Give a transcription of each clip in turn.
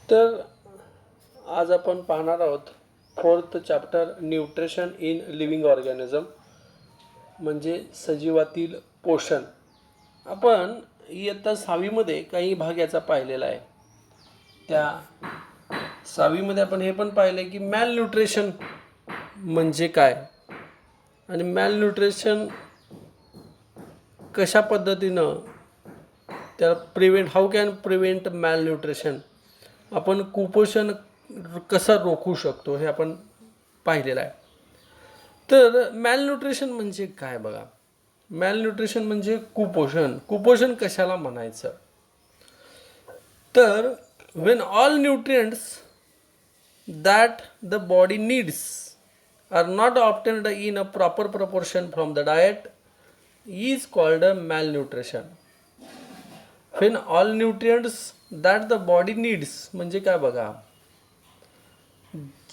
तर आज आपण पाहणार आहोत 4th chapter nutrition in living organism म्हणजे सजीवातील पोषण. आपण इयत्ता 6वीमध्ये काही भाग याचा पाहिलेला आहे. त्या 6वीमध्ये आपण हे पण पाहिलं की मॅल न्यूट्रिशन म्हणजे काय आणि मॅल न्यूट्रिशन कशा पद्धतीनं त्या हाऊ कॅन प्रिव्हेंट मॅल न्यूट्रिशन, आपण कुपोषण कसं रोखू शकतो हे आपण पाहिलेलं आहे. तर मॅल न्यूट्रिशन म्हणजे काय बघा. मॅल न्यूट्रिशन म्हणजे कुपोषण कशाला म्हणायचं. तर when all nutrients that the body needs are not obtained in a proper proportion from the diet is called a malnutrition. when all nutrients that the body needs म्हणजे काय बघा,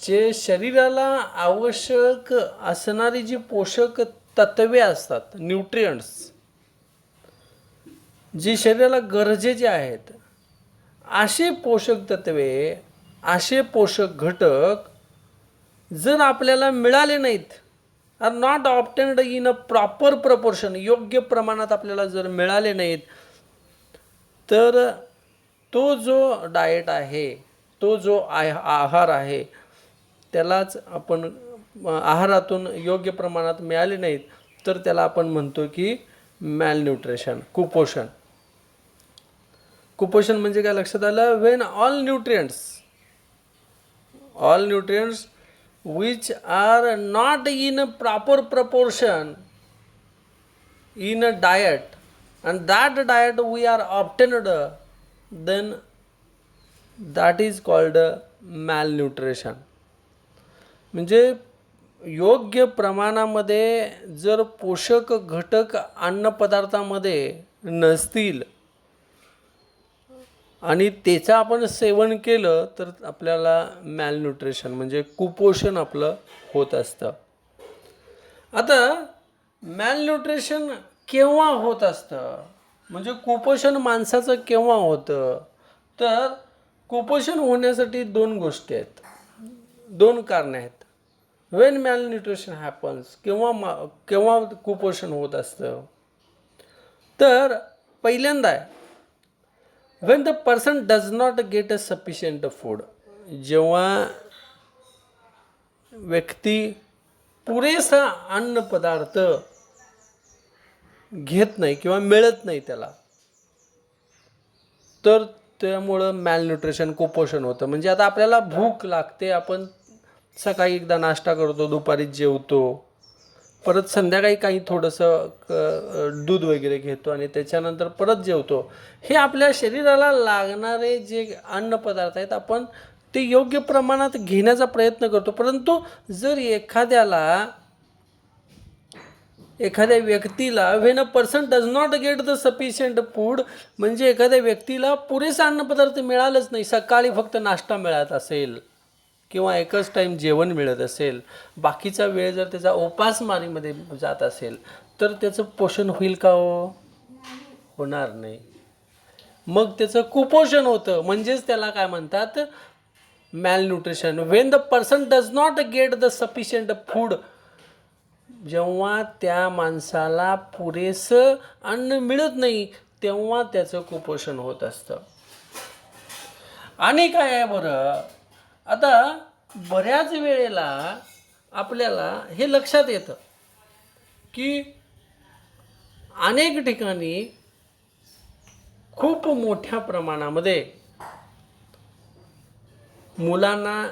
जे शरीराला आवश्यक असणारी जी पोषक तत्वे असतात, न्यूट्रिएंट्स जी शरीराला गरजेचे आहेत, असे पोषक तत्वे, असे पोषक घटक जर आपल्याला मिळाले नाहीत, are not obtained in a proper proportion, योग्य प्रमाणात आपल्याला जर मिळाले नाहीत, तर तो जो डाएट आहे, तो जो आहार आहे, त्यालाच आपण आहारातून योग्य प्रमाणात मिळाले नाहीत तर त्याला आपण म्हणतो की मॅल न्यूट्रिशन, कुपोषण. कुपोषण म्हणजे काय लक्षात आलं. Wien all nutrients which are not in proper proportion in a diet and that diet we are obtained, then that is called malnutrition. म्हणजे योग्य प्रमाणामध्ये जर पोषक घटक अन्नपदार्थामध्ये नसतील आणि त्याचं आपण सेवन केलं तर आपल्याला मॅलन्यूट्रिशन म्हणजे कुपोषण आपलं होत असतं. आता मॅलन्यूट्रिशन केव्हा होत असतं, म्हणजे कुपोषण माणसाचं केव्हा होतं. तर कुपोषण होण्यासाठी दोन गोष्टी आहेत, दोन कारणे आहेत. वेन मॅलन्यूट्रिशन हॅपन्स, केव्हा कुपोषण होत असतं. तर पहिल्यांदा आहे Wien the person does not get a sufficient food, जेव्हा व्यक्ती पुरेसा अन्नपदार्थ घेत नाही किंवा मिळत नाही त्याला, तर त्यामुळं मॅलन्यूट्रिशन, कुपोषण होतं. म्हणजे आता आपल्याला भूक लागते, आपण सकाळी एकदा नाश्ता करतो, दुपारी जेवतो, परत संध्याकाळी काही थोडंसं दूध वगैरे घेतो आणि त्याच्यानंतर परत जेवतो. हे आपल्या शरीराला लागणारे जे अन्नपदार्थ आहेत आपण ते योग्य प्रमाणात घेण्याचा प्रयत्न करतो. परंतु जर एखाद्या व्यक्तीला when a person does not get the sufficient food, म्हणजे एखाद्या व्यक्तीला पुरेसा अन्नपदार्थ मिळालंच नाही, सकाळी फक्त नाश्ता मिळत असेल किंवा एकच टाईम जेवण मिळत असेल, बाकीचा वेळ जर त्याचा उपासमारीमध्ये जात असेल, तर त्याचं पोषण होईल का हो? होणार नाही. मग त्याचं कुपोषण होतं. म्हणजेच त्याला काय म्हणतात, malnutrition. When the person does not get the sufficient food, जेव्हा त्या माणसाला पुरेसं अन्न मिळत नाही तेव्हा त्याचं कुपोषण होत असतं. आणि काय आहे बरं, आता बऱ्याच वेळेला आपल्याला हे लक्षात येतं की अनेक ठिकाणी खूप मोठ्या प्रमाणामध्ये मुलांना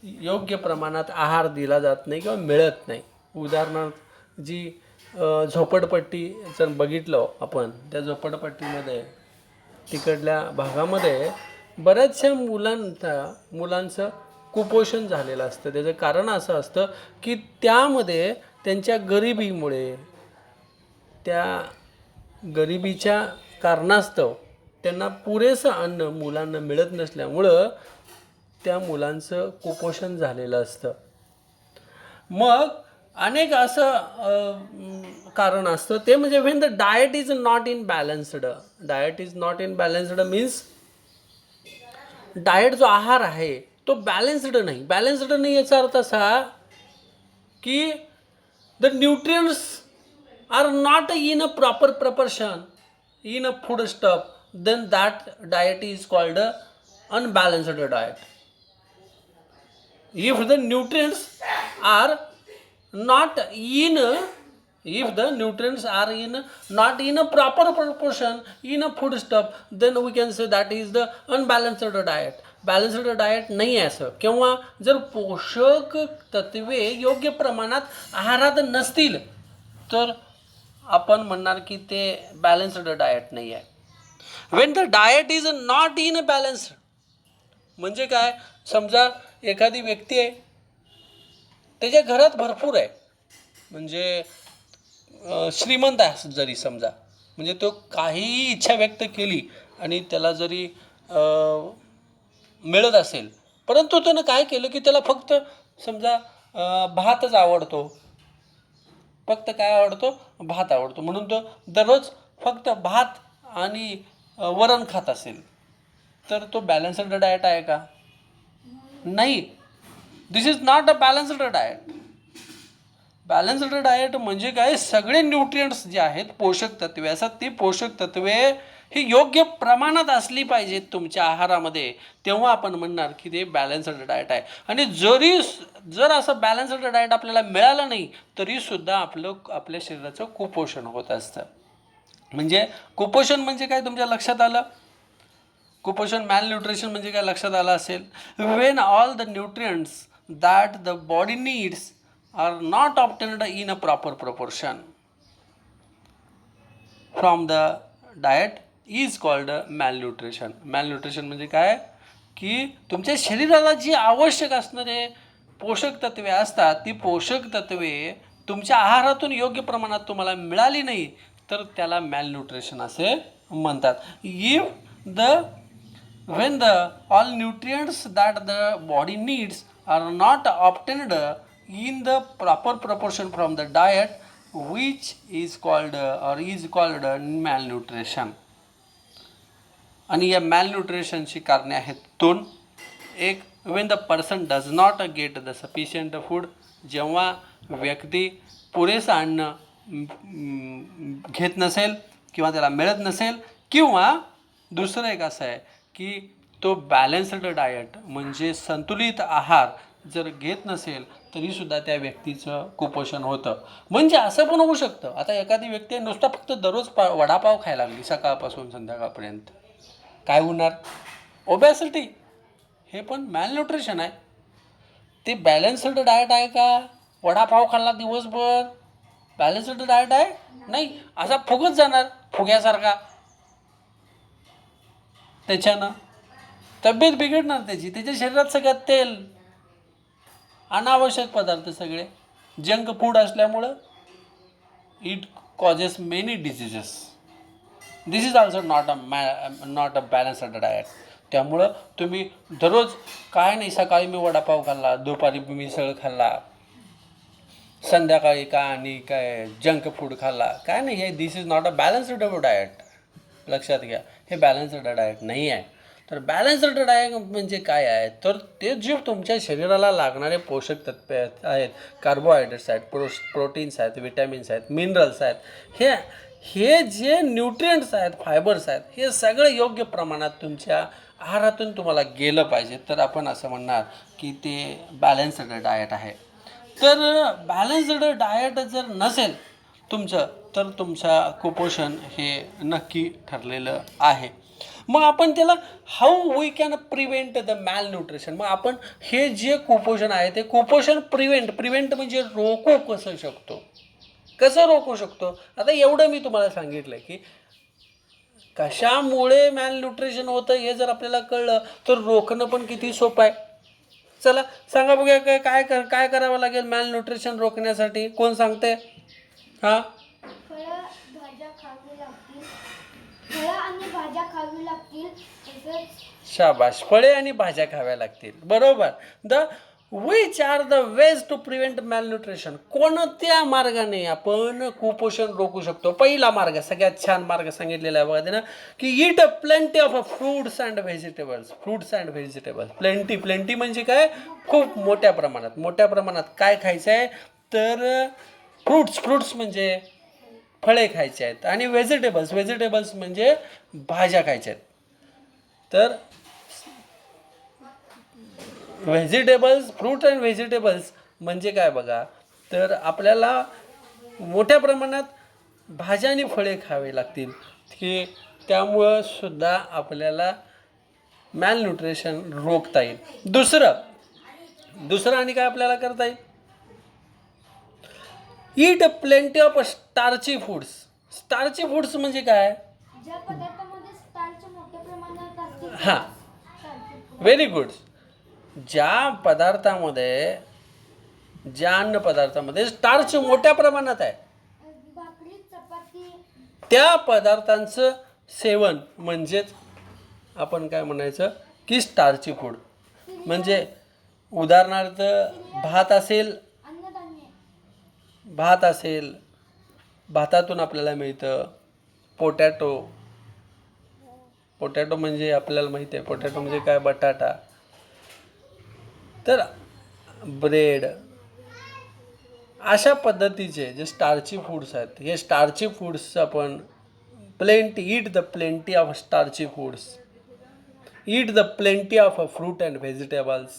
योग्य प्रमाणात आहार दिला जात नाही किंवा मिळत नाही. उदाहरणार्थ जी झोपडपट्टी जर बघितलं आपण, त्या झोपडपट्टीमध्ये तिकडल्या भागामध्ये बऱ्याचशा मुलांचं कुपोषण झालेलं असतं. त्याचं कारण असं असतं की त्यामध्ये त्यांच्या गरिबीमुळे, त्या गरिबीच्या कारणास्तव त्यांना पुरेसं अन्न मुलांना मिळत नसल्यामुळं त्या मुलांचं कुपोषण झालेलं असतं. मग अनेक असं कारण असतं, ते म्हणजे Wien the diet is not in balanced. Diet is not in balanced means diet जो आहार आहे तो बॅलन्स्ड नाही याचा अर्थ असा की the nutrients are not in a proper proportion in a food stuff, then that diet is called a unbalanced diet. If the nutrients are not in if the nutrients are in not in a proper proportion in a food stuff, then we can say that is the unbalanced diet. Balanced diet नाही आहे असं. किंवा जर पोषक तत्वे योग्य प्रमाणात आहारात नसतील तर आपण म्हणणार की ते बॅलन्स्ड डाएट नाही आहे. Wien the diet is not in balanced म्हणजे काय, समजा एखादी व्यक्ती आहे, त्याच्या घरात भरपूर आहे, म्हणजे श्रीमंत आहे जरी समजा, म्हणजे तो काहीही इच्छा व्यक्त केली आणि त्याला जरी मिळत असेल, परंतु त्यानं काय केलं की त्याला फक्त समजा भातच आवडतो, फक्त काय आवडतो, भात आवडतो, म्हणून तो दररोज फक्त भात आणि वरण खात असेल, तर तो बॅलन्स्ड डाएट आहे का? नाही. This is not a balanced diet. Balanced diet म्हणजे काय, सगळे न्यूट्रियंट्स जे आहेत, पोषक तत्वे असतात, ती पोषक तत्वे ही योग्य प्रमाणात असली पाहिजेत तुमच्या आहारामध्ये, तेव्हा आपण म्हणणार की ते बॅलन्स्ड डाएट आहे. आणि जर असं बॅलन्स्ड डाएट आपल्याला मिळालं नाही तरीसुद्धा आपल्या शरीराचं कुपोषण होत असतं. म्हणजे कुपोषण म्हणजे काय तुमच्या लक्षात आलं? कुपोषण, मॅलन्यूट्रिशन म्हणजे काय लक्षात आलं असेल? When all the nutrients that the body needs are not obtained in a proper proportion from the diet is called malnutrition. Malnutrition म्हणजे काय की तुमच्या शरीराला जी आवश्यक असणारे पोषक तत्वे असतात, ती पोषक तत्वे तुमच्या आहारातून योग्य प्रमाणात तुम्हाला मिळाली नाही तर त्याला मॅलन्यूट्रिशन असे म्हणतात. When all nutrients that the body needs are not obtained in the proper proportion from the diet, which is called malnutrition. आणि या मॅलन्यूट्रिशनची कारणे आहेत दोन. एक, when the person does not get the sufficient food, जेव्हा व्यक्ती पुरेसा अन्न घेत नसेल किंवा त्याला मिळत नसेल, किंवा दुसरं एक असं आहे की तो बॅलन्स्ड डाएट म्हणजे संतुलित आहार जर घेत नसेल तरीसुद्धा त्या व्यक्तीचं कुपोषण होतं. म्हणजे असं पण होऊ शकतं, आता एखादी व्यक्ती नुसता फक्त दररोज वडापाव खायला लागली सकाळपासून संध्याकाळपर्यंत, काय होणार? ओबॅसिटी. हे पण मॅलन्यूट्रिशन आहे. ते बॅलन्स्ड डाएट आहे का? वडापाव खाल्ला दिवसभर बॅलन्स्ड डाएट आहे? नाही. असा फुगत जाणार फुग्यासारखा, त्याच्यानं तब्येत बिघडणार त्याच्या शरीरात सगळ्यात तेल, अनावश्यक पदार्थ, सगळे जंक फूड असल्यामुळं it causes many diseases. This is also not a balanced diet. त्यामुळं तुम्ही दररोज काय नाही, सकाळी मी वडापाव खाल्ला, दुपारी मिसळ खाल्ला, संध्याकाळी काय आणि काय जंक फूड खाल्ला, काय नाही, हे this is not a balanced diet. लक्षात घ्या, हे बॅलन्स्ड डाएट नाही आहे. तर बॅलन्स्ड डाएट म्हणजे काय आहे, तर ते जे तुमच्या शरीराला लागणारे पोषक तत्वे आहेत, कार्बोहायड्रेट्स आहेत, प्रोटीन्स आहेत, विटॅमिन्स आहेत, मिनरल्स आहेत, हे जे न्यूट्रियंट्स आहेत, फायबर्स आहेत, हे सगळं योग्य प्रमाणात तुमच्या आहारातून तुम्हाला गेलं पाहिजे, तर आपण असं म्हणणार की ते बॅलन्स्ड डाएट आहे. तर बॅलन्स्ड डाएट जर नसेल तुमचं तर तुमचं कुपोषण हे नक्की ठरलेलं आहे. मग आपण त्याला how we can prevent the malnutrition. मग आपण हे जे कुपोषण आहे ते कुपोषण प्रिव्हेंट म्हणजे रोखू कसं रोखू शकतो? आता एवढं मी तुम्हाला सांगितलं की कशामुळे मॅलन्यूट्रिशन होतं हे जर आपल्याला कळलं तर रोखणं पण किती सोपं आहे. चला सांगा बघूया, काय करावं लागेल मॅलन्यूट्रिशन रोखण्यासाठी? कोण सांगते? हां, खावी लागतील. शाबाश, फळे आणि भाज्या खाव्या लागतील. बरोबर. Which are the ways to prevent malnutrition, कोणत्या मार्गाने आपण कुपोषण रोखू शकतो? पहिला मार्ग, सगळ्यात छान मार्ग सांगितलेला आहे बघा त्यानं, की eat a plenty of fruits and vegetables. Fruits and vegetables, plenty, plenty म्हणजे काय? खूप मोठ्या प्रमाणात. मोठ्या प्रमाणात काय खायचं आहे? तर फ्रूट्स, फ्रूट्स म्हणजे फळे खायचे आहेत, आणि व्हेजिटेबल्स, व्हेजिटेबल्स म्हणजे भाज्या खायच्या आहेत. तर व्हेजिटेबल्स, फ्रूट अँड व्हेजिटेबल्स म्हणजे काय बघा, तर आपल्याला मोठ्या प्रमाणात भाज्या आणि फळे खावे लागतील, की त्यामुळं सुद्धा आपल्याला मॅलन्यूट्रिशन रोखता येईल. दुसरं आणि काय आपल्याला करता येईल? Eat plenty of starchy foods. Starchy foods म्हणजे काय? ज्या पदार्थामध्ये स्टार्च मोठ्या प्रमाणात असते. हां, व्हेरी गुड. ज्या पदार्थामध्ये, ज्या अन्न पदार्थामध्ये स्टार्च मोठ्या प्रमाणात आहे, भाकरी, चपाती, त्या पदार्थांचं सेवन म्हणजेच आपण काय म्हणायचं, की स्टार्ची फूड. म्हणजे उदाहरणार्थ भात असेल, अन्नधान्य, भात असेल, भातातून आपल्याला मिळतं पोटॅटो. पोटॅटो म्हणजे आपल्याला माहिती आहे, पोटॅटो म्हणजे काय? बटाटा. तर ब्रेड, अशा पद्धतीचे जे स्टार्ची फूड्स आहेत, हे स्टार्ची फूड्स आपण eat the plenty of starchy foods, eat the plenty of fruit and vegetables,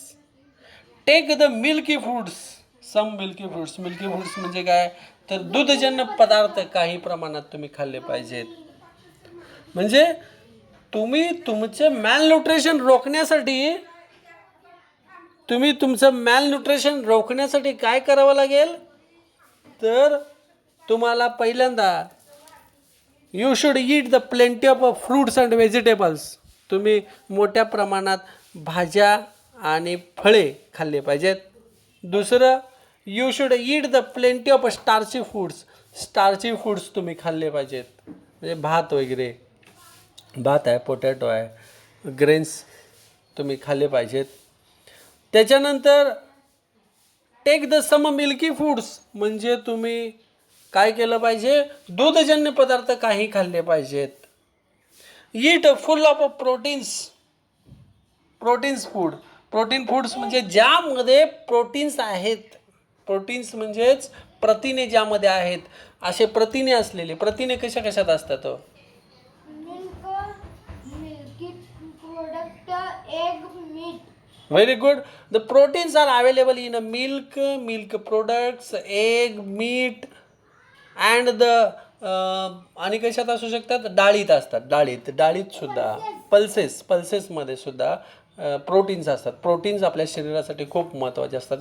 take the milky foods, some milky fruits. Milky fruits म्हणजे काय? तर दूधजन्य पदार्थ काही प्रमाणात तुम्ही खाल्ले पाहिजेत. म्हणजे तुम्ही तुमचे मॅलन्यूट्रिशन रोखण्यासाठी, तुमचं मॅलन्यूट्रिशन रोखण्यासाठी काय करावं लागेल? तर तुम्हाला पहिल्यांदा you should eat the plenty of fruits and vegetables. तुम्ही मोठ्या प्रमाणात भाज्या आणि फळे खाल्ले पाहिजेत. दुसरं, you should eat the plenty of starchy foods. Starchy foods तुम्ही खाल्ले पाहिजेत, म्हणजे भात वगैरे, भात आहे, पोटॅटो आहे, ग्रेन्स तुम्ही खाल्ले पाहिजेत. त्याच्यानंतर take the some milky foods, म्हणजे तुम्ही काय केलं पाहिजे? दूधजन्य पदार्थ काही खाल्ले पाहिजेत. Eat full of proteins. Proteins food, protein foods म्हणजे ज्यामध्ये प्रोटीन्स आहेत. प्रोटीन्स म्हणजेच प्रथिने ज्यामध्ये आहेत, असे प्रथिने असलेले. प्रथिने कशा कशात असतात? Milk, milky product, egg, meat. Very good. The proteins are available in milk, milk products, egg, meat and the आणि कशात असू शकतात? डाळीत असतात. डाळीत सुद्धा, पल्सेसमध्ये सुद्धा प्रोटीन्स असतात. प्रोटीन्स आपल्या शरीरासाठी खूप महत्त्वाचे असतात.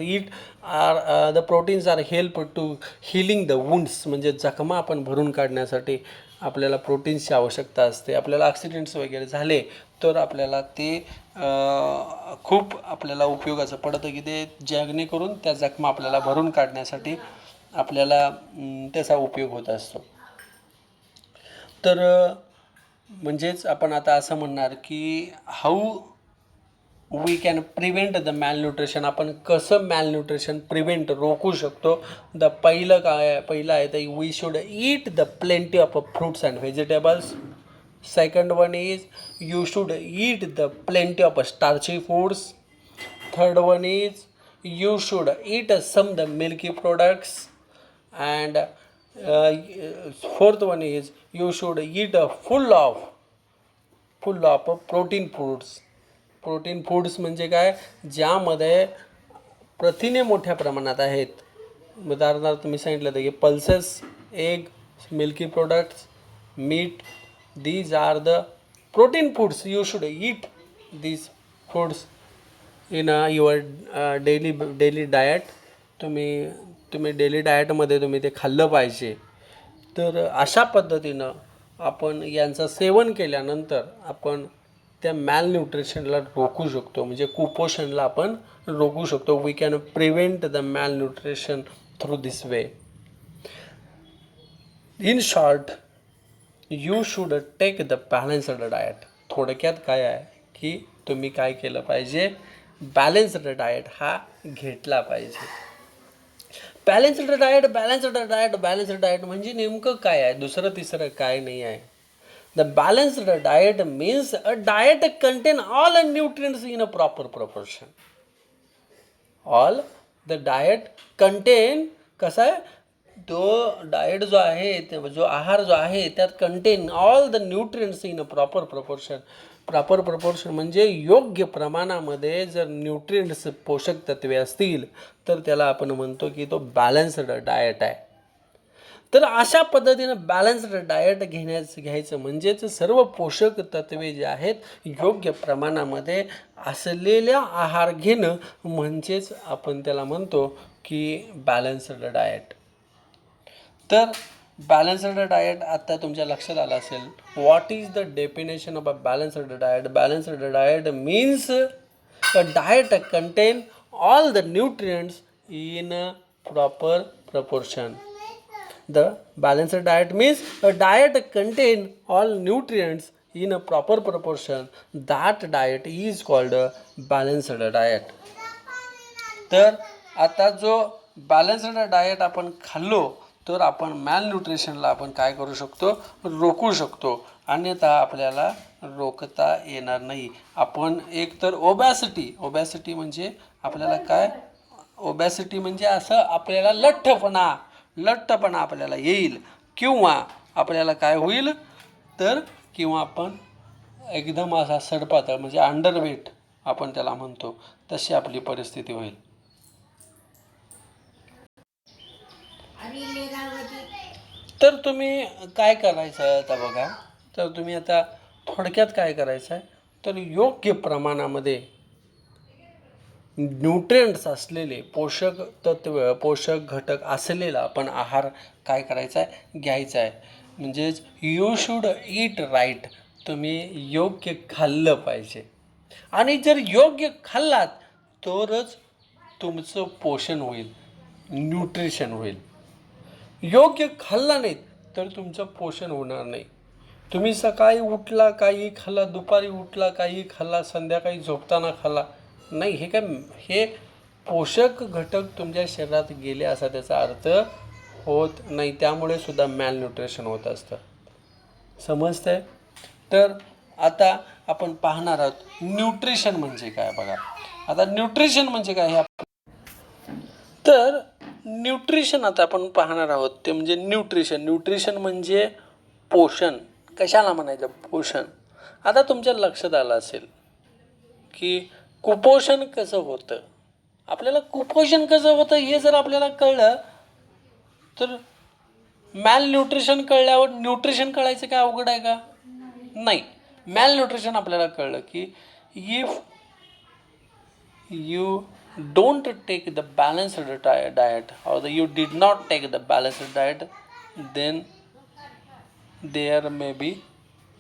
The proteins are help to healing the wounds, म्हणजे जखमा आपण भरून काढण्यासाठी आपल्याला प्रोटीन्सची आवश्यकता असते. आपल्याला ॲक्सिडेंट्स वगैरे झाले तर आपल्याला ते खूप आपल्याला उपयोगाचं पडतं, की ते जेणेकरून त्या जखमा आपल्याला भरून काढण्यासाठी आपल्याला त्याचा उपयोग होत असतो. तर म्हणजेच आपण आता असं म्हणणार की how we can prevent the malnutrition. आपण कसं मॅलन्यूट्रिशन रोखू शकतो? पहिलं आहे तर we should eat the plenty of fruits and vegetables. Second one is you should eat the plenty of starchy foods. Third one is you should eat some the milky products. And fourth one is you should eat full of protein foods. Protein foods म्हणजे काय? ज्यामध्ये प्रथिने मोठ्या प्रमाणात आहेत. उदाहरणार्थ मी सांगितलं होतं की pulses, egg, milky products, meat, these are the protein foods. You should eat these foods in your daily diet. तुम्ही डेली डायटमध्ये तुम्ही ते खाल्लं पाहिजे. तर अशा पद्धतीनं आपण यांचं सेवन केल्यानंतर आपण त्या मॅलन्यूट्रिशनला रोखू शकतो, म्हणजे कुपोषणला आपण रोखू शकतो. We can prevent the malnutrition through this way. In short, you should take the balanced diet. थोडक्यात काय आहे की तुम्ही काय केलं पाहिजे? बॅलन्स्ड डाएट हा घेतला पाहिजे. बॅलन्स्ड डाएट म्हणजे नेमकं काय आहे? दुसरं तिसरं काय नाही आहे. The balanced diet means a diet content all nutrients in a proper proportion. All the diet content कसा आहे, तो डाएट जो आहे, जो आहार जो आहे त्यात content all the nutrients in a proper proportion. Proper proportion म्हणजे योग्य प्रमाणामध्ये जर न्यूट्रिएंट्स पोषक तत्वे असतील तर त्याला आपण म्हणतो की तो बॅलन्स्ड डाएट आहे. तर अशा पद्धतीनं बॅलन्स्ड डाएट घ्यायचं म्हणजेच सर्व पोषक तत्वे जे आहेत योग्य प्रमाणामध्ये असलेल्या आहार घेणं म्हणजेच आपण त्याला म्हणतो की बॅलन्स्ड डाएट. तर बॅलन्स्ड डाएट आता तुमच्या लक्षात आलं असेल. What is the definition of a balanced diet? Balanced diet means a diet content all the nutrients in a proper proportion. The balanced diet means a diet contain all nutrients in a proper proportion. That diet is called a balanced diet. तर आता जो balanced diet आपण खाल्लो तर आपण मॅलन्यूट्रिशनला आपण काय करू शकतो? रोखू शकतो. अन्यथा आपल्याला रोखता येणार नाही. आपण एक तर ओबॅसिटी म्हणजे आपल्याला काय? ओबॅसिटी म्हणजे असं आपल्याला लठ्ठपणा आपल्याला येईल किंवा आपल्याला काय होईल तर किंवा आपण एकदम असा सडपातळ म्हणजे अंडरवेट आपण त्याला म्हणतो तशी आपली परिस्थिती होईल. तर तुम्ही काय करायचं आहे आता बघा. तर तुम्ही आता थोडक्यात काय करायचं आहे तर योग्य प्रमाणामध्ये न्यूट्रिएंट्स असलेले पोषक घटक असलेला आपण आहार काय करायचा आहे? घ्यायचा आहे. म्हणजेच यू शूड ईट राईट. तुम्ही योग्य खाल्लं पाहिजे आणि जर योग्य खाल्लात तरच तुमचं पोषण होईल, न्यूट्रिशन होईल. योग्य खाल्ला नाहीत तर तुमचं पोषण होणार नाही. तुम्ही सकाळी उठला काही खाल्ला, दुपारी उठला काही खाल्ला, संध्याकाळी झोपताना खाल्ला नाही, हे पोषक घटक तुमच्या शरीरात गेले असा त्याचा अर्थ होत नाही. त्यामुळे सुद्धा मॅलन्यूट्रिशन होत असतं. समजतंय? तर आता आपण पाहणार आहोत न्यूट्रिशन म्हणजे काय. बघा आता न्यूट्रिशन म्हणजे काय हे तर न्यूट्रिशन आता आपण पाहणार आहोत ते म्हणजे न्यूट्रिशन म्हणजे पोषण. कशाला म्हणायचं? पोषण. आता तुमच्या लक्षात आलं असेल की कुपोषण कसं होतं. आपल्याला कुपोषण कसं होतं हे जर आपल्याला कळलं तर मॅलन्यूट्रिशन कळल्यावर न्यूट्रिशन कळायचं काय अवघड आहे का? नाही. मॅलन्यूट्रिशन आपल्याला कळलं की if you don't take the balanced diet or you did not take the balanced diet then there may be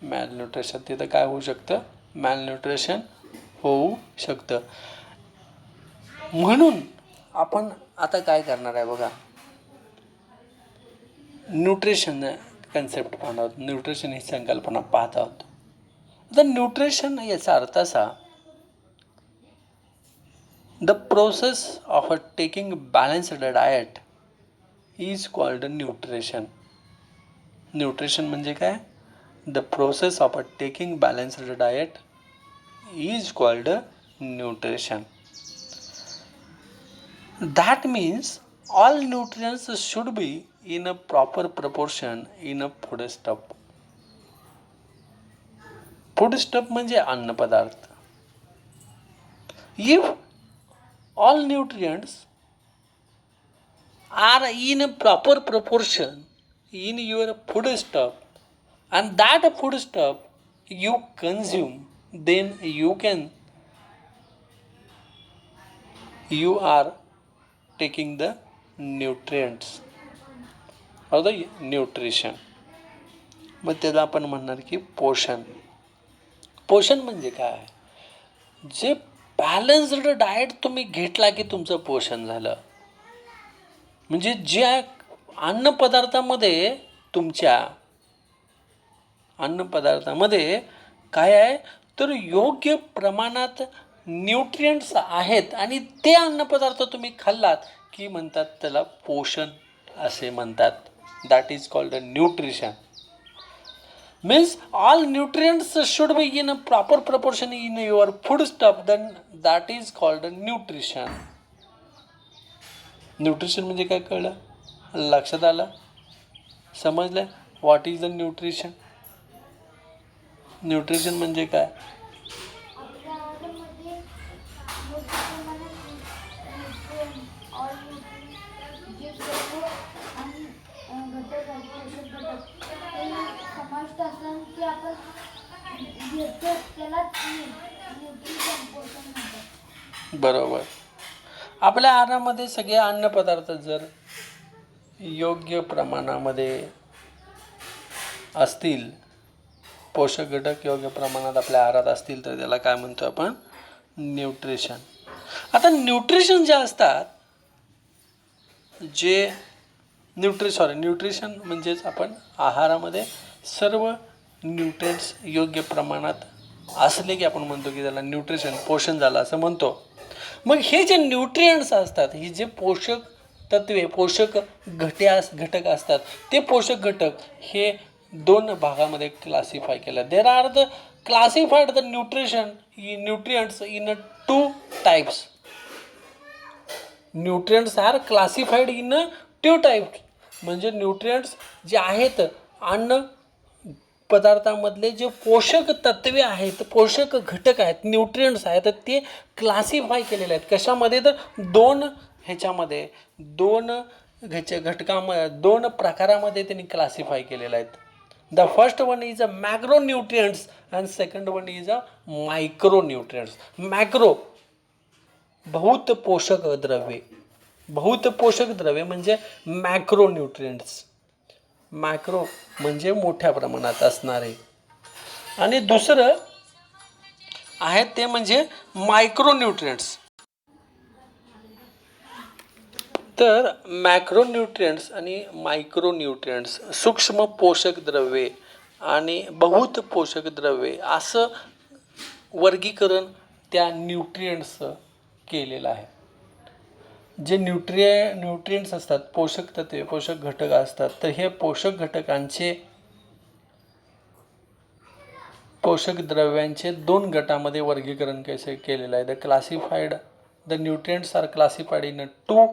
malnutrition. तिथं काय होऊ शकतं? मॅलन्यूट्रिशन होऊ शकतं. म्हणून आपण आता काय करणार आहे बघा. न्यूट्रिशन कन्सेप्ट पाहणार आहोत. न्यूट्रिशन ही संकल्पना पाहत आहोत. आता न्यूट्रिशन याचा अर्थ असा the process of taking balanced diet is called nutrition. Nutrition म्हणजे काय? The process of taking balanced diet is called nutrition. That means all nutrients should be in a proper proportion in a foodstuff. Foodstuff म्हणजे अन्नपदार्थ. If all nutrients are in a proper proportion in your foodstuff and that foodstuff you consume, then you are taking the nutrients or the nutrition. मग त्याला आपण म्हणणार की पोषण. पोषण म्हणजे काय? जे बॅलन्स्ड डाएट तुम्ही घेतला की तुमचं पोषण झालं. म्हणजे ज्या तुमच्या अन्नपदार्थामध्ये काय आहे तर योग्य प्रमाणात न्यूट्रियंट्स आहेत आणि ते अन्नपदार्थ तुम्ही खाल्लात की म्हणतात त्याला पोषण असे म्हणतात. That is called a nutrition. Means all nutrients should be in a proper proportion in your food stuff, then that is called a nutrition. Nutrition म्हणजे काय कळलं? लक्षात आलं? समजलं? What is the nutrition? Nutrition म्हणजे काय? आपल्या आहारामध्ये मोठ्या प्रमाणात न्यूट्रिएंट ऑल न्यूट्रिएंट जे सर्व आणि घटक आहेत पोषक घटक ते समाविष्ट असतात की आपण घेतो त्यालाच न्यूट्रिशन पोषण म्हणतात. बरोबर. आपल्या आहारामध्ये सगळे अन्नपदार्थ जर योग्य प्रमाणामध्ये असतील, पोषक घटक योग्य प्रमाणात आपल्या आहारात असतील तर त्याला काय म्हणतो आपण? न्यूट्रिशन. आता न्यूट्रिशन जे असतात, जे न्यूट्रिशन म्हणजेच आपण आहारामध्ये सर्व न्यूट्रिएंट्स योग्य प्रमाणात असले की आपण म्हणतो की त्याला न्यूट्रिशन, पोषण झालं असं म्हणतो. मग हे जे न्यूट्रिएंट्स असतात, ही जे पोषक तत्वे, पोषक घटक असतात, ते पोषक घटक हे 2 भागामध्ये क्लासिफाय केलं. There are the classified the nutrients in 2 types. Nutrients are classified in 2 types. म्हणजे न्यूट्रिएंट्स जे आहेत, अन्न पदार्थामधले जे पोषक तत्वे आहेत, पोषक घटक आहेत, न्यूट्रिएंट्स आहेत, ते क्लासिफाय केलेले आहेत. कशामध्ये? तर 2 घटकामध्ये, 2 प्रकारामध्ये त्यांनी क्लासिफाय केलेले आहेत. The first one is a macro nutrients and second one is a micro nutrients. Macro बहुत पोषक द्रव्ये म्हणजे मॅक्रो न्यूट्रिएंट्स. मॅक्रो म्हणजे मोठ्या प्रमाणात असणारे. आणि दुसरं आहे ते म्हणजे मायक्रो न्यूट्रिएंट्स. तर मॅक्रो न्यूट्रिएंट्स आणि मायक्रो न्यूट्रिएंट्स, सूक्ष्म पोषक द्रव्ये आणि बहुत पोषक द्रव्ये, असं वर्गीकरण त्या न्यूट्रिएंट्सचं केलेलं आहे. जे न्यूट्रिएंट्स असतात, पोषक तत्वे, पोषक घटक असतात, तर हे पोषक घटकांचे, पोषक द्रव्यांचे 2 गटामध्ये वर्गीकरण कसे केलेलं आहे. The nutrients are classified in 2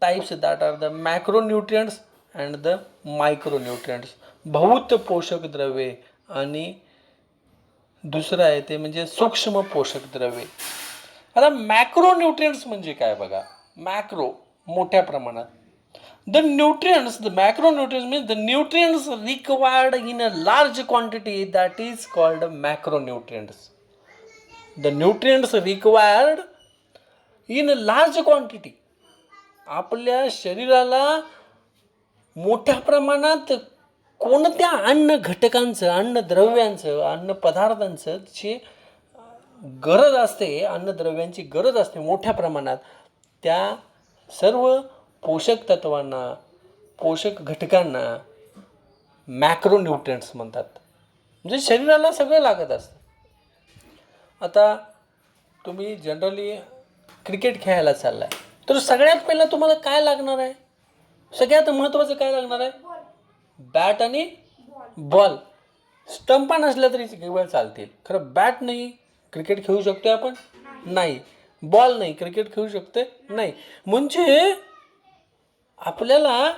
types, that are the macro nutrients and the micro nutrients. बहुत पोषक द्रव्ये आणि दुसरं आहे ते म्हणजे सूक्ष्म पोषक द्रव्ये. आता मॅक्रो न्यूट्रिएंट्स म्हणजे काय बघा. मॅक्रो मोठ्या प्रमाणात. The macronutrients means the nutrients required in a large quantity, that is called macronutrients. The nutrients required in a large quantity. आपल्या शरीराला मोठ्या प्रमाणात कोणत्या अन्न घटकांचं, अन्नद्रव्यांचं, अन्नपदार्थांचं जे गरज असते, अन्नद्रव्यांची गरज असते मोठ्या प्रमाणात, त्या सर्व पोषक तत्वांना, पोषक घटकांना मॅक्रो न्यूट्रिएंट्स म्हणतात. म्हणजे शरीराला सगळं लागत असतं. आता तुम्ही जनरली क्रिकेट खेळायला चाललाय, तर सगळ्यात पहिलं तुम्हाला काय लागणार आहे? सगळ्यात महत्त्वाचं काय लागणार आहे? बॅट आणि बॉल. स्टंपा नसल्या तरी केवळ चालतील. खरं बॅट नाही क्रिकेट खेळू शकतो आपण? नाही. बॉल नाही क्रिकेट खेळू शकते? नाही. म्हणजे आपल्याला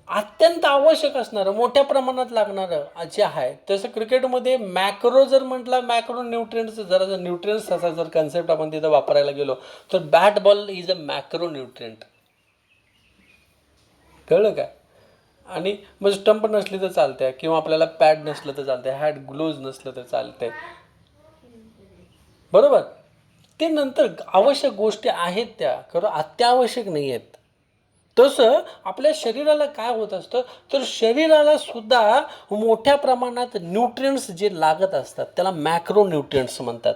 अत्यंत आवश्यक असणारं, मोठ्या प्रमाणात लागणारं जे आहे, तसं क्रिकेटमध्ये मॅक्रो जर म्हटलं, मॅक्रो न्यूट्रिएंट्स, जरा न्यूट्रिएंट्स असा जर कन्सेप्ट आपण तिथं वापरायला गेलो तर bat ball is a macro nutrient. कळलं काय? आणि मग स्टंप नसली तर चालते, किंवा आपल्याला पॅड नसलं तर चालते, हॅट ग्लोव्ज नसलं तर चालते, बरोबर. ते नंतर आवश्यक गोष्टी आहेत त्या, खरं अत्यावश्यक नाही आहेत. तसं आपल्या शरीराला काय होत असतं, तर शरीराला सुद्धा मोठ्या प्रमाणात न्यूट्रिएंट्स जे लागत असतात त्याला मॅक्रो न्यूट्रिएंट्स म्हणतात.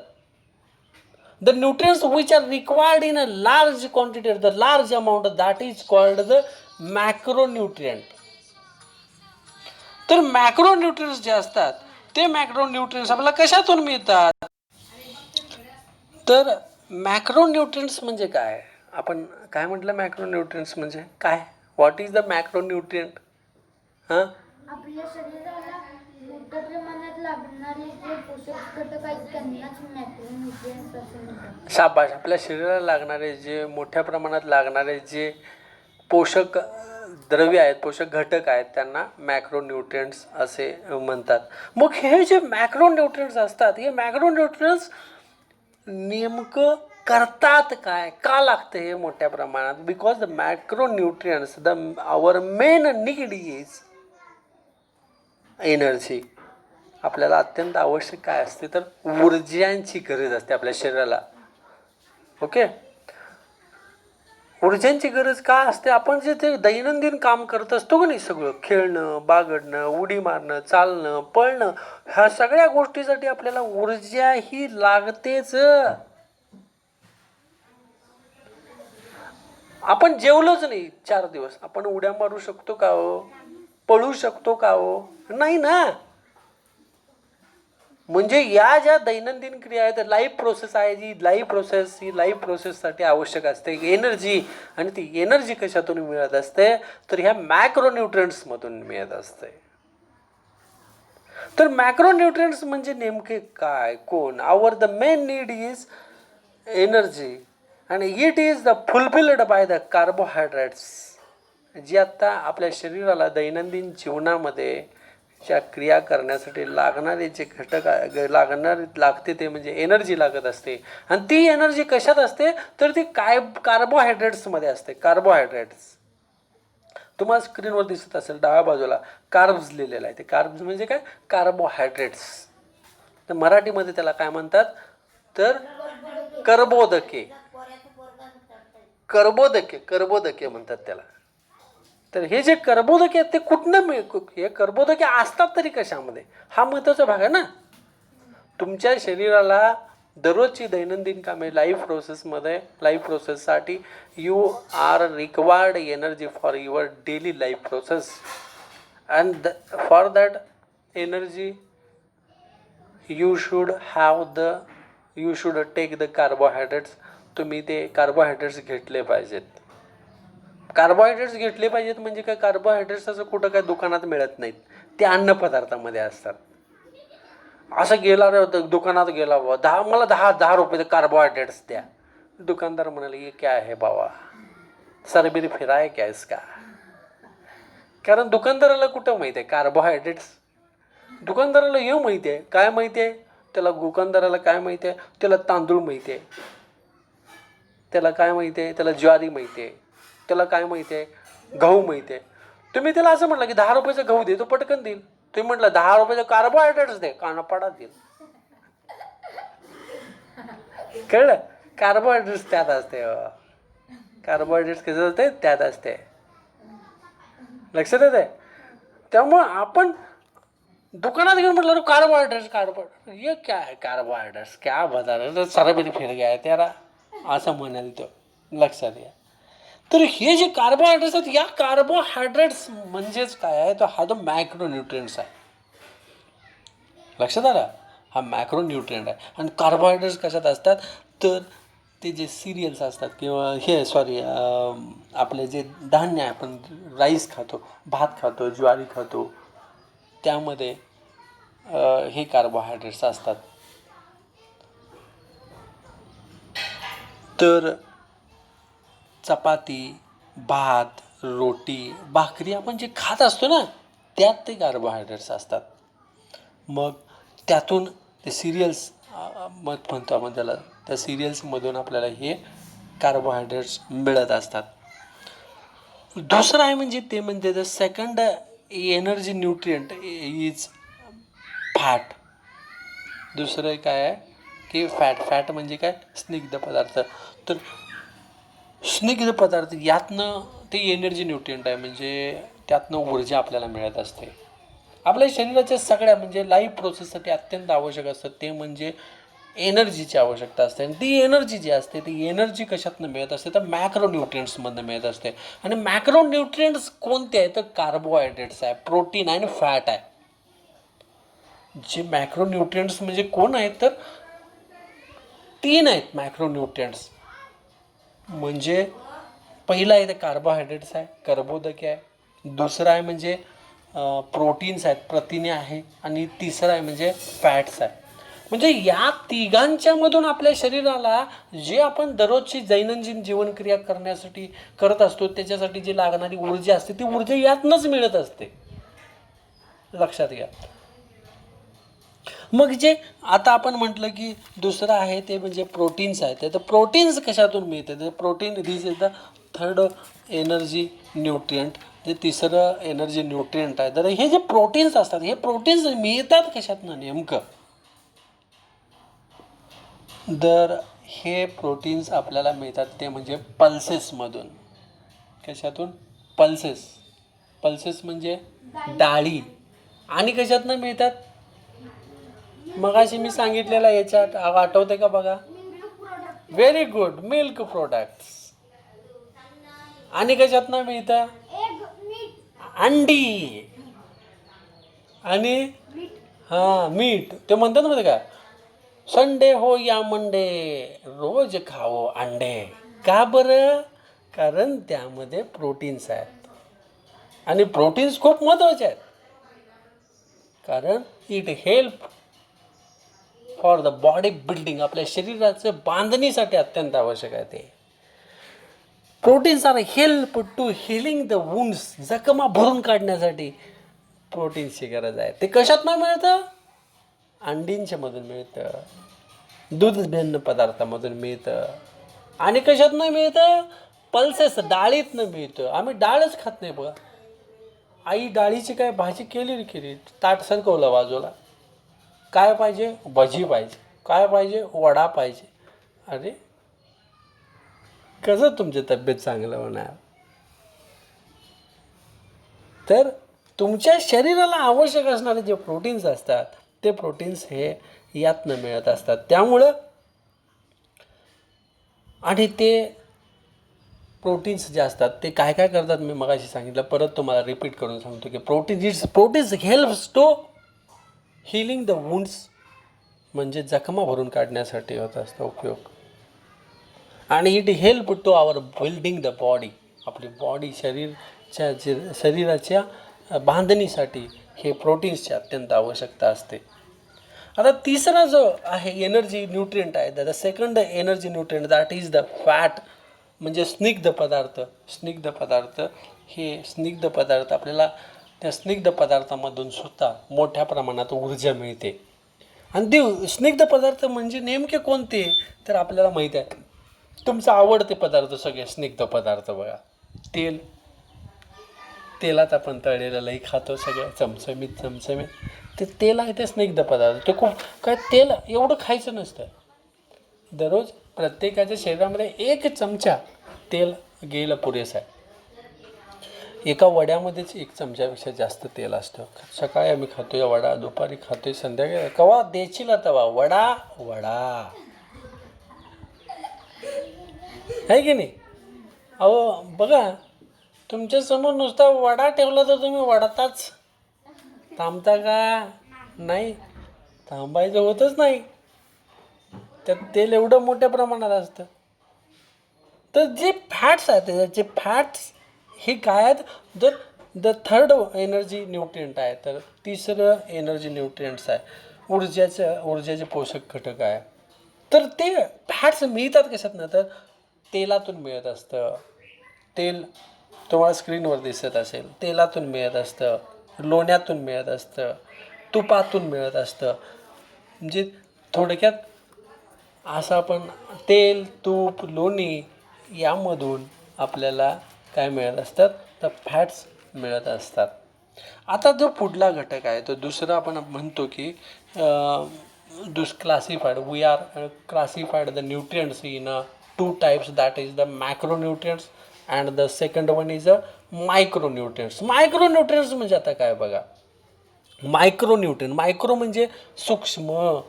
The nutrients which are required in a large quantity, the large amount, that is called the macro nutrient. तर मॅक्रो न्यूट्रिएंट्स जे असतात ते मॅक्रो न्यूट्रिएंट्स आपल्याला कशातून मिळतात? तर मॅक्रोन्यूट्रियंट्स म्हणजे काय? आपण काय म्हटलं मॅक्रोन्यूट्रियंट्स म्हणजे काय? What is the macronutrient? हां, आपल्या शरीराला मोठ्या प्रमाणात लागणारे जे पोषक घटक आहेत त्यांनाच मॅक्रोन्यूट्रियंट्स असं म्हणतात. शाबाश. आपल्या शरीराला लागणारे जे मोठ्या प्रमाणात लागणारे जे पोषक द्रव्य आहेत, पोषक घटक आहेत, त्यांना मॅक्रोन्यूट्रियंट्स असे म्हणतात. मग हे जे मॅक्रोन्यूट्रियंट्स असतात, हे मॅक्रोन्यूट्रियंट्स नेमकं करतात काय, का लागतं हे मोठ्या प्रमाणात? Because the macronutrients our main need is energy. आपल्याला अत्यंत आवश्यक काय असते तर ऊर्जांची गरज असते आपल्या शरीराला. ओके, ऊर्जांची गरज का असते? आपण जे ते दैनंदिन काम करत असतो का नाही, सगळं खेळणं, बागडणं, उडी मारणं, चालणं, पळणं, ह्या सगळ्या गोष्टीसाठी आपल्याला ऊर्जा ही लागतेच. आपण जेवलोच नाही 4 दिवस, आपण उड्या मारू शकतो का हो? पळू शकतो का हो? नाही ना. म्हणजे या ज्या दैनंदिन क्रिया आहेत, लाईफ प्रोसेस आहे, जी लाईफ प्रोसेससाठी आवश्यक असते एनर्जी. आणि ती एनर्जी कशातून मिळत असते तर ह्या मॅक्रोन्यूट्रियंट्समधून मिळत असते. तर मॅक्रोन्यूट्रियंट्स म्हणजे नेमके काय, कोण? Our the main need is energy आणि it is the fulfilled by the carbohydrates. जी आत्ता आपल्या शरीराला दैनंदिन जीवनामध्ये ज्या क्रिया करण्यासाठी लागणारे जे घटक लागते ते म्हणजे एनर्जी लागत असते. आणि ती एनर्जी कशात असते तर ती कार्बोहायड्रेट्समध्ये असते. कार्बोहायड्रेट्स तुम्हाला स्क्रीनवर दिसत असेल डाव्या बाजूला कार्ब्स लिहिलेलं आहे. ते कार्ब्स म्हणजे काय? कार्बोहायड्रेट्स. तर मराठीमध्ये त्याला काय म्हणतात तर कर्बोदके. कर्बोदके म्हणतात त्याला. तर हे जे कर्बोदके आहेत ते कुठनं हे कर्बोदके असतात तरी कशामध्ये, हा महत्त्वाचा भाग आहे ना. तुमच्या शरीराला दररोजची दैनंदिन कामे लाईफ प्रोसेससाठी you are required energy for your daily life process. And for that energy you should take the carbohydrates. तुम्ही ते कार्बोहायड्रेट्स घेतले पाहिजेत. कार्बोहायड्रेट्स घेतले पाहिजेत म्हणजे काय? कार्बोहायड्रेट्स असं कुठं काय दुकानात मिळत नाहीत, ते अन्नपदार्थामध्ये असतात. असं गेला रे दुकानात गेला बाबा, मला 10 रुपये कार्बोहायड्रेट्स द्या. दुकानदार म्हणाले ये क्या है बाबा, सरबिर फिराय क्या इसका? कारण दुकानदाराला कुठं माहिती आहे कार्बोहायड्रेट्स? दुकानदाराला हे माहिती आहे. काय माहिती आहे त्याला? दुकानदाराला काय माहिती आहे? त्याला तांदूळ माहिती आहे, त्याला काय माहिती आहे? त्याला ज्वारी माहिती आहे, त्याला काय माहिती आहे? गहू माहिती आहे. तुम्ही त्याला असं म्हटलं की 10 रुपयाचा गहू दे, तो पटकन देईल. तुम्ही म्हटलं 10 रुपयाचं कार्बोहायड्रेट्स दे, कानापाडा देईल. कळलं? कार्बोहायड्रेट्स त्यात असते. कार्बोहायड्रेट्स कसं असते त्यात असते. लक्षात येते? त्यामुळं आपण दुकानात घेऊन म्हटलं कार्बोहायड्रेट्स ये क्या है कार्बोहायड्रेट्स, क्या बता रहे, सारा बिल फिर गया त्याला असं म्हणाल तो. लक्षात घ्या. तर हे जे कार्बोहायड्रेट्स आहेत, या कार्बोहायड्रेट्स म्हणजेच काय आहे तर हा जो मॅक्रोन्यूट्रियंट्स आहे. लक्षात आलं? हा मॅक्रोन्यूट्रियंट आहे. आणि कार्बोहायड्रेट्स कशात असतात तर ते जे सिरियल्स असतात किंवा आपले जे धान्य आहे, आपण राईस खातो, भात खातो, ज्वारी खातो, त्यामध्ये हे कार्बोहायड्रेट्स असतात. तर चपाती, भात, रोटी, भाकरी आपण जे खात असतो ना, त्यात ते कार्बोहायड्रेट्स असतात. मग त्यातून ते सिरियल्स म्हणतो आपण त्याला, त्या सिरियल्समधून आपल्याला हे कार्बोहायड्रेट्स मिळत असतात. दुसरं आहे म्हणजे ते म्हणजे the second energy nutrient is fat. दुसरं काय आहे की फॅट म्हणजे काय? स्निग्ध पदार्थ. तर स्निग्ध पदार्थ यातनं ते एनर्जी न्यूट्रियंट आहे, म्हणजे त्यातनं ऊर्जा आपल्याला मिळत असते. आपल्या शरीराच्या सगळ्या म्हणजे लाईफ प्रोसेससाठी अत्यंत आवश्यक असतं ते म्हणजे एनर्जीची आवश्यकता असते. आणि ती एनर्जी जी असते ती एनर्जी कशातनं मिळत असते तर मॅक्रोन्यूट्रियंट्समधनं मिळत असते. आणि मॅक्रोन्यूट्रियंट्स कोणते आहेत तर कार्बोहायड्रेट्स आहे, प्रोटीन आहे आणि फॅट आहे. जे मॅक्रोन्यूट्रियंट्स म्हणजे कोण आहेत तर 3 आहेत मायक्रोन्यूट्रियंट्स. म्हणजे पहिला आहे ते कार्बोहायड्रेट्स आहे, कर्बोदके आहे. दुसरं आहे म्हणजे प्रोटीन्स आहेत, प्रथिने आहे. आणि तिसरं आहे म्हणजे फॅट्स आहे. म्हणजे या तिघांच्या मधून आपल्या शरीराला जे आपण दररोजची दैनंदिन जीवनक्रिया करण्यासाठी करत असतो त्याच्यासाठी जी लागणारी ऊर्जा असते ती ऊर्जा यातनंच मिळत असते, लक्षात घ्या. मग जे आता आपण म्हटलं की दुसरं आहे ते म्हणजे प्रोटीन्स आहेत. तर प्रोटीन्स कशातून मिळते? तर protein this is the third energy nutrient. जे तिसरं एनर्जी न्यूट्रियंट आहे. तर हे जे प्रोटीन्स असतात हे प्रोटीन्स मिळतात कशातनं नेमकं? तर हे प्रोटीन्स आपल्याला मिळतात ते म्हणजे पल्सेसमधून. कशातून? पल्सेस. पल्सेस म्हणजे डाळी. आणि कशातनं मिळतात? मगाशी मी सांगितलेलं याच्यात आठवते का बघा? Very good, milk products. आणि कशातनं मिळतं? अंडी. आणि मीठ. ते म्हणतात ना का संडे हो या मंडे रोज खाओ अंडे. का बरं? कारण त्यामध्ये प्रोटीन्स आहेत. आणि प्रोटीन्स खूप महत्त्वाचे आहेत, कारण it help for the body building. आपल्या शरीराचं बांधणीसाठी अत्यंत आवश्यक आहे ते. Proteins are help to healing the wounds. जखमा भरून काढण्यासाठी प्रोटीन्सची गरज आहे. ते कशातनं मिळतं? अंडींच्या मधून मिळतं, दूधजन्य पदार्थामधून मिळतं. आणि कशातनं मिळतं? पल्सेस, डाळीतनं मिळतं. आम्ही डाळच खात नाही बघा. आई डाळीची काय भाजी केली ताट सरकवलं बाजूला. काय पाहिजे? भजी पाहिजे. काय पाहिजे? वडा पाहिजे. अरे कसं तुमची तब्येत चांगलं होणार? तर तुमच्या शरीराला आवश्यक असणारे जे प्रोटीन्स असतात ते प्रोटीन्स हे यातनं मिळत असतात. त्यामुळं आणि ते प्रोटीन्स जे असतात ते काय काय करतात मी मगाशी सांगितलं, परत तुम्हाला रिपीट करून सांगतो की proteins helps to healing the wounds. म्हणजे जखमा भरून काढण्यासाठी होत असतो उपयोग. आणि it help to our building the body. आपली बॉडी शरीराच्या बांधणीसाठी हे प्रोटीन्सची अत्यंत आवश्यकता असते. आता तिसरा जो आहे एनर्जी न्यूट्रियंट आहे, the second energy nutrient that is the fat. म्हणजे स्निग्ध पदार्थ. स्निग्ध पदार्थ आपल्याला त्या स्निग्ध पदार्थामधून सुद्धा मोठ्या प्रमाणात ऊर्जा मिळते. आणि ते स्निग्ध पदार्थ म्हणजे नेमके कोणते? तर आपल्याला माहीत आहे तुमचा आवडते पदार्थ सगळे स्निग्ध पदार्थ बघा. तेलात आपण तळलेलं लई खातो सगळं चमचमीत. ते तेल आहे ते स्निग्ध पदार्थ. ते खूप काय तेल एवढं खायचं नसतं. दररोज प्रत्येकाच्या शरीरामध्ये 1 चमचा तेल गेलं पुरेसं आहे. एका वड्यामध्येच 1 चमच्यापेक्षा जास्त तेल असतं. सकाळी आम्ही खातोय वडा, दुपारी खातोय, संध्याकाळी कवा देशील तवा वडा आहे की नाही? अहो बघा, तुमच्यासमोर नुसता वडा ठेवला तर तुम्ही वडाताच थांबता का? नाही, थांबायचं होतच नाही. त्यात तेल एवढं मोठ्या प्रमाणात असतं. तर जे फॅट्स आहेत जे फॅट्स हे काय आहेत? तर द थर्ड एनर्जी न्यूट्रियंट आहे. तर तिसरं एनर्जी न्यूट्रियंट्स आहे ऊर्जाचे पोषक घटक आहे. तर ते फॅट्स मिळतात कशातनं? तर तेलातून मिळत असतं. तेल तुम्हाला स्क्रीनवर दिसत असेल. तेलातून मिळत असतं, लोण्यातून मिळत असतं, तुपातून मिळत असतं. म्हणजे थोडक्यात असं आपण तेल, तूप, लोणी यामधून आपल्याला काय मिळत असतात? तर फॅट्स मिळत असतात. आता जो पुढला घटक आहे तो दुसरा आपण म्हणतो की we are classified the nutrients in 2 types. That is the macronutrients and the second one is micronutrients. Micronutrients म्हणजे आता काय बघा, मायक्रो म्हणजे सूक्ष्म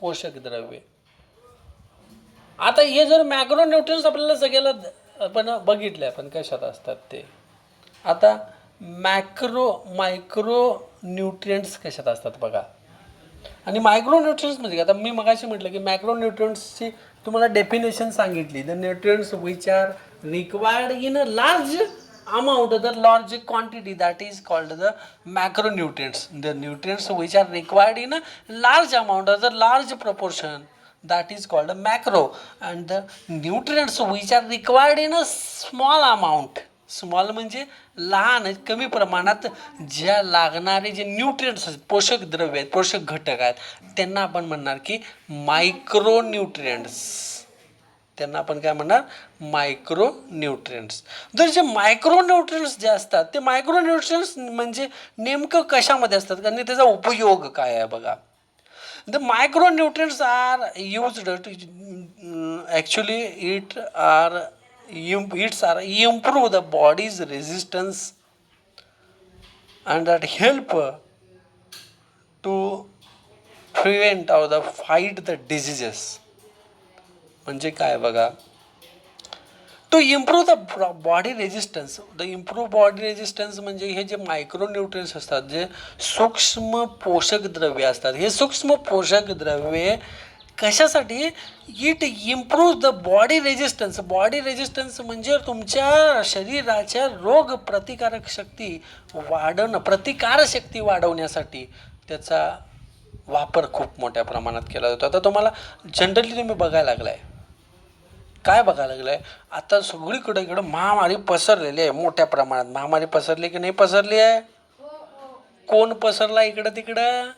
पोषक द्रव्ये. आता हे जर मॅक्रोन्यूट्रियंट्स आपल्याला सगळ्याला आपण बघितले आपण कशात असतात ते. आता मायक्रो न्यूट्रियंट्स कशात असतात बघा. आणि मायक्रोन्यूट्रियन्स म्हणजे काय? आता मी मगाशी म्हटलं की मॅक्रोन्यूट्रियन्सची तुम्हाला डेफिनेशन सांगितली. The nutrients which are required in a large amount, the large quantity, that is called the macronutrients. The nutrients which are required in a large amount or the large proportion, that is called a macro. And the nutrients which are required in a small amount, small म्हणजे लहान कमी प्रमाणात ज्या लागणारे जे nutrients आहेत, पोषक द्रव्य आहेत, पोषक घटक आहेत, त्यांना आपण म्हणणार की मायक्रो न्यूट्रियंट्स. त्यांना आपण काय म्हणणार? Micro nutrients. जर जे मायक्रो न्यूट्रियंट्स जे असतात ते मायक्रो न्यूट्रियंट्स म्हणजे नेमकं कशामध्ये असतात आणि त्याचा उपयोग काय आहे बघा. The micro nutrients are used to actually its are improve the body's resistance and that help to prevent or the fight the diseases. म्हणजे काय बघा, to improve the body resistance. The improve body resistance म्हणजे हे जे micro nutrients असतात, जे सूक्ष्म पोषक द्रव्य असतात, हे सूक्ष्म पोषक द्रव्ये कशासाठी? It improve the body resistance. Body resistance म्हणजे तुमच्या शरीराच्या रोग प्रतिकारक शक्ती वाढवणं, प्रतिकारशक्ती वाढवण्यासाठी त्याचा वापर खूप मोठ्या प्रमाणात केला जातो. आता तुम्हाला जनरली तुम्ही बघायला लागलाय, काय बघायला लागलं आहे? आता सगळीकडे इकडं महामारी पसरलेली आहे मोठ्या प्रमाणात. महामारी पसरली की नाही पसरली आहे? कोण पसरला इकडं तिकडं?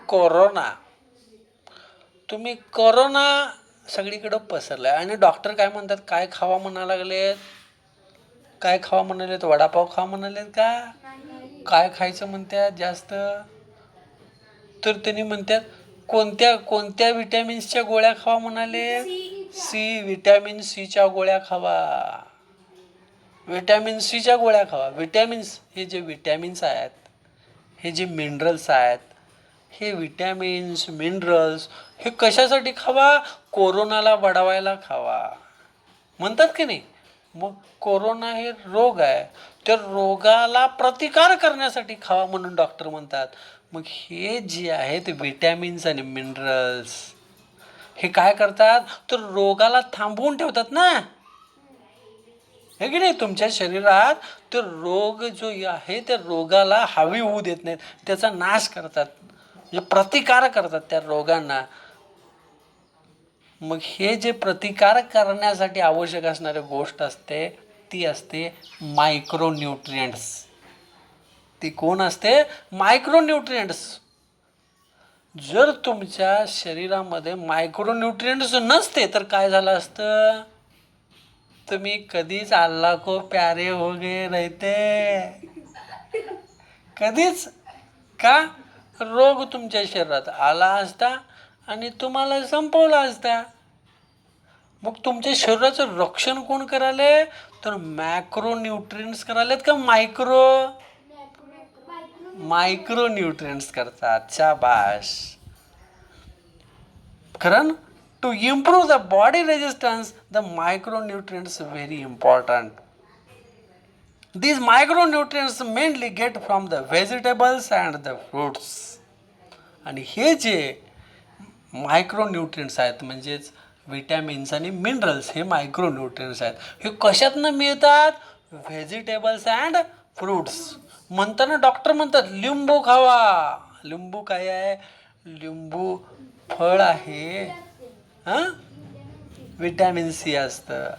कोरोना. तुम्ही कोरोना सगळीकडं पसरला आहे आणि डॉक्टर काय म्हणतात? काय खावा म्हणा लागलेत? काय खावा म्हणालेत? वडापाव खावा म्हणालेत का? काय खायचं म्हणतात जास्त? तर त्यांनी म्हणतात कोणत्या विटॅमिन्सच्या गोळ्या खावा म्हणाले? सी, विटॅमिन सीच्या गोळ्या खावा. विटॅमिन सीच्या गोळ्या खावा. विटॅमिन्स, हे जे विटॅमिन्स आहेत, हे जे मिनरल्स आहेत, हे विटॅमिन्स मिनरल्स हे कशासाठी खावा? कोरोनाला वाढवायला खावा म्हणतात की नाही. मग कोरोना हे रोग आहे, त्या रोगाला प्रतिकार करण्यासाठी खावा म्हणून डॉक्टर म्हणतात. मग हे जे आहेत विटॅमिन्स आणि मिनरल्स हे काय करतात? तर रोगाला थांबवून ठेवतात ना, हे की नाही. तुमच्या शरीरात तो रोग जो आहे त्या रोगाला हवी होऊ देत नाहीत, त्याचा नाश करतात, म्हणजे प्रतिकार करतात त्या रोगांना. मग हे जे प्रतिकार करण्यासाठी आवश्यक असणारी गोष्ट असते ती असते मायक्रोन्यूट्रियंट्स. ती कोण असते? मायक्रोन्यूट्रियंट्स. जर तुमच्या शरीरामध्ये मायक्रोन्यूट्रियंट्स नसते तर काय झालं असतं? तुम्ही कधीच अल्लाह को प्यारे हो गए रहते, कधीच. का? रोग तुमच्या शरीरात आला असता आणि तुम्हाला संपवला असता. मग तुमच्या शरीराचं रक्षण कोण करायले? तर मॅक्रोन्यूट्रियंट्स करायलेत का मायक्रो? मायक्रोन्यूट्रियंट्स करतात. शाबाश. कारण to improve the body resistance the micronutrients very important. These micronutrients mainly get from the vegetables and the fruits. आणि हे जे मायक्रोन्यूट्रियंट्स आहेत म्हणजेच विटॅमिन्स आणि मिनरल्स हे मायक्रोन्यूट्रियंट्स आहेत. हे कशातनं मिळतात? Vegetables and fruits. म्हणताना डॉक्टर म्हणतात लिंबू खावा. लिंबू काय आहे? लिंबू फळ आहे. हां, विटॅमिन सी असतं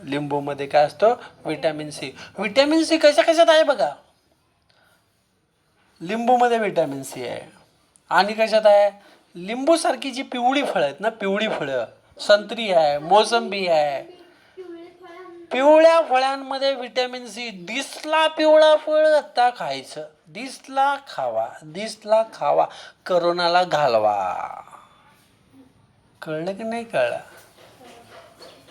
लिंबूमध्ये. काय असतं? Vitamin C. विटॅमिन सी कशात आहे बघा? लिंबूमध्ये विटॅमिन सी आहे. आणि कशात आहे? लिंबूसारखी जी पिवळी फळं आहेत ना, पिवळी फळं, संत्री आहे, मोसंबी आहे, पिवळ्या फळांमध्ये विटॅमिन सी. दिसला पिवळा फळ आता खायचं, दिसला खावा, दिसला खावा, करोनाला घालवा. कळलं की नाही कळलं?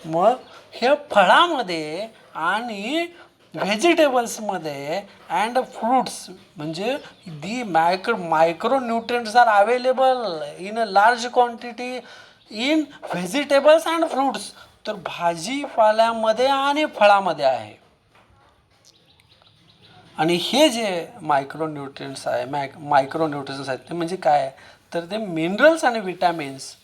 मग हे फळामध्ये आणि व्हेजिटेबल्समध्ये अँड फ्रूट्स म्हणजे the micronutrients are available in a large quantity in vegetables and fruits. तर भाजीपाल्यामध्ये आणि फळामध्ये आहे. आणि हे जे मायक्रोन्यूट्रियंट्स आहे, मायक्रोन्यूट्रियंट्स आहेत ते म्हणजे काय? तर ते मिनरल्स आणि विटॅमिन्स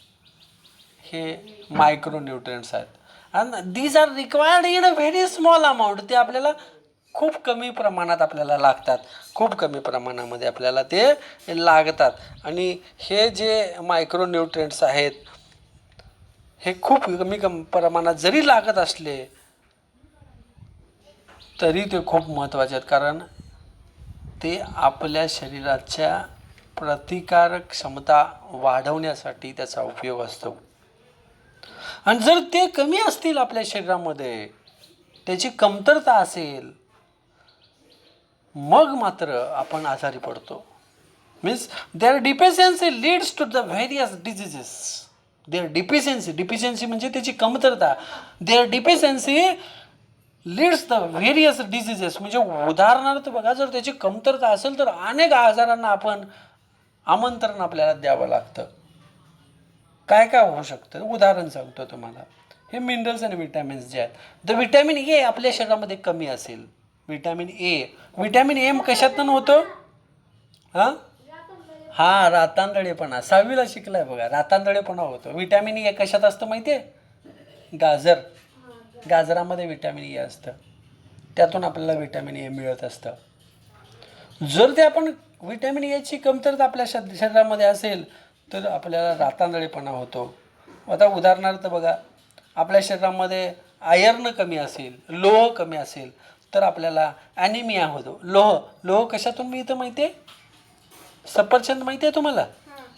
हे मायक्रोन्यूट्रियंट्स आहेत. आणि these are required in a very small amount. ते आपल्याला खूप कमी प्रमाणात आपल्याला लागतात, खूप कमी प्रमाणामध्ये आपल्याला ते लागतात. आणि हे जे मायक्रोन्यूट्रियंट्स आहेत हे खूप प्रमाणात जरी लागत असले तरी ते खूप महत्त्वाचे आहेत, कारण ते आपल्या शरीराच्या प्रतिकारक क्षमता वाढवण्यासाठी त्याचा उपयोग असतो. आणि जर ते कमी असतील आपल्या शरीरामध्ये, त्याची कमतरता असेल, मग मात्र आपण आजारी पडतो. Means their deficiency leads to the various diseases. Their deficiency म्हणजे त्याची कमतरता. Their deficiency leads the various diseases. म्हणजे उदाहरणार्थ बघा, जर त्याची कमतरता असेल तर अनेक आजारांना आपण आमंत्रण आपल्याला द्यावं लागतं. काय काय होऊ शकतं उदाहरण सांगतो तुम्हाला. हे मिनरल्स आणि विटॅमिन्स जे आहेत, द विटॅमिन ए आपल्या शरीरामध्ये कमी असेल, विटॅमिन ए कशातून होतं? हां रातांदळेपणा. 6वीला शिकलाय बघा, रातांदळेपणा होतो. विटॅमिन ए कशात असतं माहिती आहे? गाजरामध्ये विटॅमिन ए असतं, त्यातून आपल्याला विटॅमिन ए मिळत असतं. जर ते आपण विटॅमिन एची कमतरता आपल्या शरीरामध्ये असेल तर आपल्याला रातांदळेपणा होतो. आता उदाहरणार्थ बघा, आपल्या शरीरामध्ये आयर्न कमी असेल, लोह कमी असेल तर आपल्याला ॲनिमिया होतो. लोह कशातून मिळतं माहिती आहे? सफरचंद माहिती आहे तुम्हाला?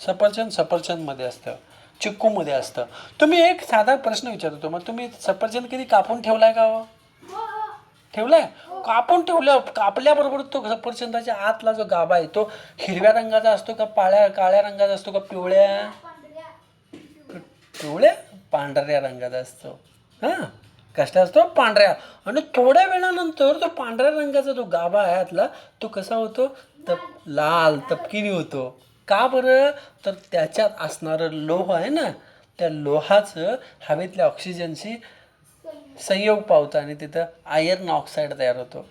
सफरचंदमध्ये असतं, चिक्कूमध्ये असतं. तुम्ही एक साधा प्रश्न विचारतो, मग तुम्ही सफरचंद कधी कापून ठेवलाय का? ठेवलाय? कापल्याबरोबर तो सफरचंदाच्या आतला जो गाभा आहे तो हिरव्या रंगाचा असतो का काळ्या रंगाचा असतो का पिवळ्या पांढऱ्या रंगाचा असतो? हां, कसला असतो? पांढऱ्या. आणि थोड्या वेळानंतर तो पांढऱ्या रंगाचा जो गाभा आहे आतला तो कसा होतो? लाल तपकिरी होतो. का बरं? तर त्याच्यात असणारं लोह आहे ना, त्या लोहाचं हवेतल्या ऑक्सिजनशी संयोग पावतं आणि तिथं आयर्न ऑक्साईड तयार होतो.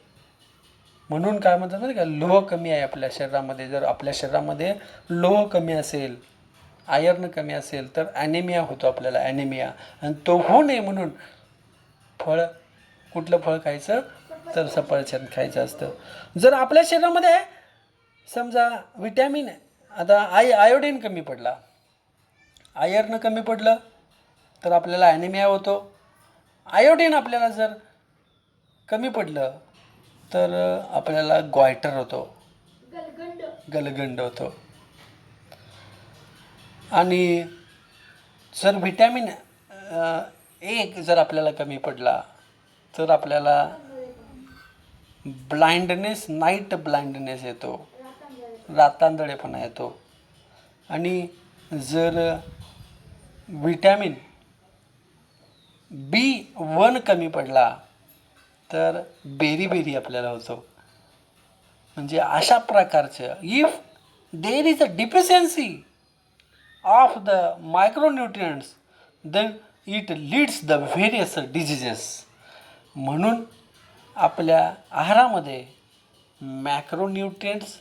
म्हणून काय म्हणतात माहिती का, लोह कमी आहे आपल्या शरीरामध्ये. जर आपल्या शरीरामध्ये लोह कमी असेल, आयर्न कमी असेल तर ॲनिमिया होतो आपल्याला, ॲनिमिया. आणि तो होऊ नये म्हणून कुठलं फळ खायचं? तर सफरचंद खायचं असतं. जर आपल्या शरीरामध्ये समजा विटॅमिन आता आयोडीन कमी पडला, आयर्न कमी पडलं तर आपल्याला ॲनिमिया होतो. आयोडीन आपल्याला जर कमी पडलं तर आपल्याला गॉयटर होतो, गलगंड होतो. आणि जर विटॅमिन ए जर आपल्याला कमी पडला तर आपल्याला नाईट ब्लाइंडनेस येतो, रातांदळेपणा येतो. आणि जर विटॅमिन B1 कमी पडला तर बेरी आपल्याला होतो. म्हणजे अशा प्रकारचं if there is a deficiency of the micronutrients then it leads the various diseases. म्हणून आपल्या आहारामध्ये मॅक्रोन्यूट्रियंट्स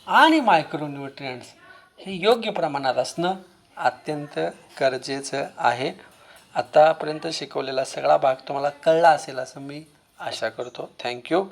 आणि मायक्रोन्यूट्रियंट्स हे योग्य प्रमाणात असणं अत्यंत गरजेचं आहे. आतापर्यंत शिकवलेला सगळा भाग तुम्हाला कळला असेल असं मी आशा करतो. थँक्यू.